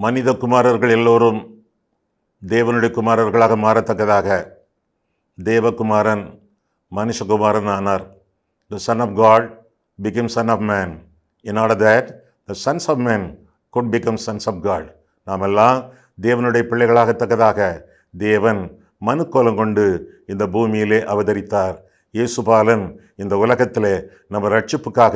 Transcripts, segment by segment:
மனித குமாரர்கள் எல்லோரும் தேவனுடைய குமாரர்களாக மாறத்தக்கதாக தேவகுமாரன் மனுஷகுமாரன் ஆனார். The Son of God became Son of Man in order that the sons of men could become sons of God. நாம் எல்லாம் தேவனுடைய பிள்ளைகளாகத்தக்கதாக தேவன் மனுக்கோலம் கொண்டு இந்த பூமியிலே அவதரித்தார். இயேசுபாலன் இந்த உலகத்திலே நம்ம ரட்சிப்புக்காக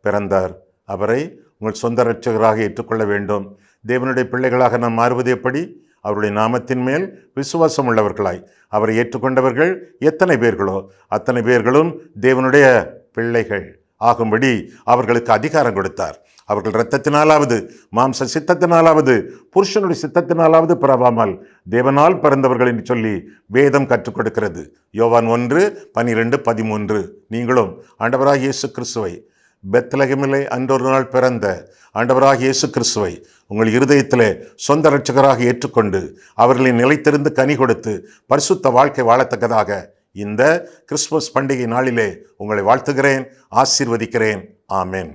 பிறந்தார். அவரை உங்கள் சொந்த இரட்சகராக ஏற்றுக்கொள்ள வேண்டும். தேவனுடைய பிள்ளைகளாக நாம் மாறுவது எப்படி? அவருடைய நாமத்தின் மேல் விசுவாசம் உள்ளவர்களாய். அவரை ஏற்றுக்கொண்டவர்கள் எத்தனை பேர்களோ அத்தனை பேர்களும் தேவனுடைய பிள்ளைகள் ஆகும்படி அவர்களுக்கு அதிகாரம் கொடுத்தார். அவர்கள் இரத்தத்தினாலாவது மாம்ச சித்தத்தினாலாவது புருஷனுடைய சித்தத்தினாலாவது பிறவாமல் தேவனால் பிறந்தவர்கள் என்று சொல்லி வேதம் கற்றுக் கொடுக்கிறது. யோவான் 1:12-13. நீங்களும் ஆண்டவராகிய இயேசு கிறிஸ்துவை, பெத்லகேமிலே அன்றொரு நாள் பிறந்த ஆண்டவராகிய இயேசு கிறிஸ்துவை உங்கள் இருதயத்திலே சொந்த இரட்சகராக ஏற்றுக்கொண்டு அவர்களின் நிலைத்திருந்து கனி கொடுத்து பரிசுத்த வாழ்க்கை வாழத்தக்கதாக இந்த கிறிஸ்துமஸ் பண்டிகை நாளிலே உங்களை வாழ்த்துகிறேன், ஆசீர்வதிக்கிறேன். ஆமென்.